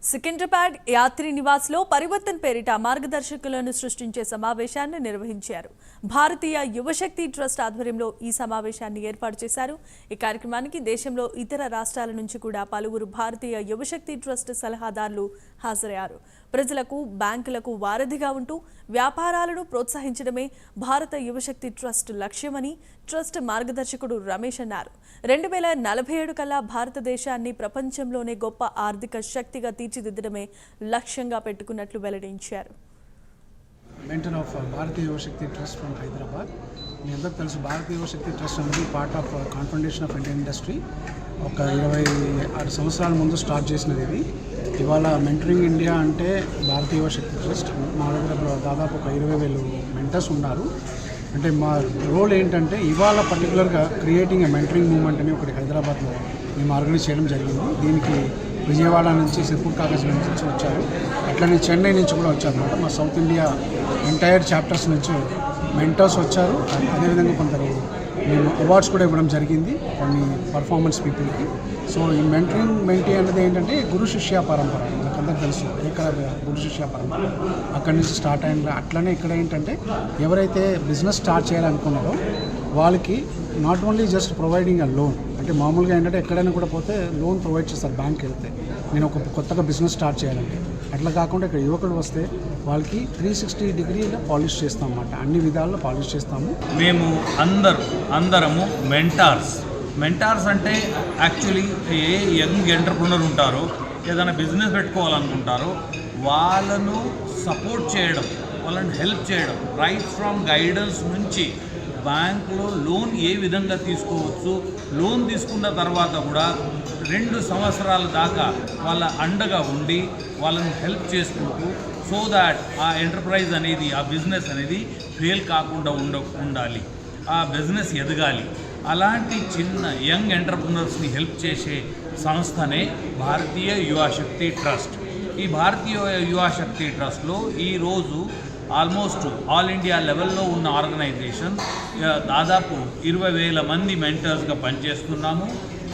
సికింద్రాబాద్ యాత్రి నివాస్లో పరివర్తన్ పేరిట మార్గదర్శకులను సృష్టించే సమావేశాన్ని నిర్వహించారు. భారతీయ యువశక్తి ట్రస్ట్ ఆధ్వర్యంలో ఈ సమావేశాన్ని ఏర్పాటు చేశారు. ఈ కార్యక్రమానికి దేశంలో ఇతర రాష్ట్రాల నుంచి కూడా పలువురు భారతీయ యువశక్తి ట్రస్ట్ సలహాదారులు హాజరయ్యారు. ప్రజలకు, బ్యాంకులకు వారధిగా ఉంటూ వ్యాపారాలను ప్రోత్సహించడమే భారత యువశక్తి ట్రస్ట్ లక్ష్యమని ట్రస్ట్ మార్గదర్శకుడు రమేష్ అన్నారు. 2047 కల్లా భారతదేశాన్ని ప్రపంచంలోనే గొప్ప ఆర్థిక శక్తిగా తీర్చిదిద్దడమే లక్ష్యంగా పెట్టుకున్నట్లు వెల్లడించారు. Mentor of Bharatiya Yuvashakti trust from Hyderabad. మీ అందరికీ తెలుసు, భారతీయ యువశక్తి ట్రస్ట్ అనేది part of confederation of Indian industry. ఒక 26 సంవత్సరాల ముందు స్టార్ట్ చేసినది ఇది. ఇవాళ మెంటరింగ్ ఇండియా అంటే భారతీయ యువశక్తి ట్రస్ట్. మా దగ్గర దాదాపు ఒక 20,000 మెంటర్స్ ఉన్నారు. అంటే మా రోల్ ఏంటంటే ఇవాళ పర్టికులర్గా క్రియేటింగ్ ఎ మెంటరింగ్ మూవ్మెంట్ అని ఒకటి హైదరాబాద్లో మేము ఆర్గనైజ్ చేయడం జరిగింది. దీనికి విజయవాడ నుంచి సిర్పూర్ కాగజ్ నుంచి వచ్చారు, అట్లనే చెన్నై నుంచి కూడా వచ్చారన్నమాట. మా సౌత్ ఇండియా ఎంటైర్ చాప్టర్స్ నుంచి మెంటర్స్ వచ్చారు. అదేవిధంగా కొందరు మేము అవార్డ్స్ కూడా ఇవ్వడం జరిగింది కొన్ని పర్ఫార్మెన్స్ పీపుల్కి. సో ఈ మెంటీ అనేది ఏంటంటే గురు శిష్య పరంపర, మనకందరికి తెలుసు ఏకలవ్య గురు శిష్య పరంపర అక్కడి నుంచి స్టార్ట్ అయిన. అట్లనే ఇక్కడ ఏంటంటే ఎవరైతే బిజినెస్ స్టార్ట్ చేయాలనుకున్నారో వాళ్ళకి not only just providing a loan, అంటే మామూలుగా ఏంటంటే ఎక్కడైనా కూడా పోతే లోన్ ప్రొవైడ్ చేస్తారు బ్యాంక్కి వెళ్తే, నేను ఒక కొత్తగా బిజినెస్ స్టార్ట్ చేయాలంటే. అట్లా కాకుండా ఇక్కడ యువకులు వస్తే వాళ్ళకి 360 డిగ్రీలో పాలిష్ చేస్తాం అన్నమాట, అన్ని విధాల్లో పాలిష్ చేస్తాము. మేము అందరము మెంటార్స్ అంటే యాక్చువల్లీ ఏ యంగ్ ఎంటర్ప్రినర్ ఉంటారో, ఏదైనా బిజినెస్ పెట్టుకోవాలనుకుంటారో వాళ్ళను సపోర్ట్ చేయడం, వాళ్ళని హెల్ప్ చేయడం, రైట్ ఫ్రమ్ గైడెన్స్ నుంచి బ్యాంకులో లోన్ ఏ విధంగా తీసుకోవచ్చు, లోన్ తీసుకున్న తర్వాత కూడా 2 సంవత్సరాల దాకా వాళ్ళ అండగా ఉండి వాళ్ళని హెల్ప్ చేసుకుంటూ, సో దాట్ ఆ ఎంటర్ప్రైజ్ అనేది, ఆ బిజినెస్ అనేది ఫెయిల్ కాకుండా ఉండాలి, ఆ బిజినెస్ ఎదగాలి. అలాంటి చిన్న యంగ్ ఎంటర్ప్రినర్స్ని హెల్ప్ చేసే సంస్థనే భారతీయ యువశక్తి ట్రస్ట్. ఈ భారతీయ యువశక్తి ట్రస్ట్లో ఈరోజు ఆల్మోస్ట్ ఆల్ ఇండియా లెవెల్లో ఉన్న ఆర్గనైజేషన్ దాదాపు 20,000 మంది మెంటర్స్గా పనిచేస్తున్నాము.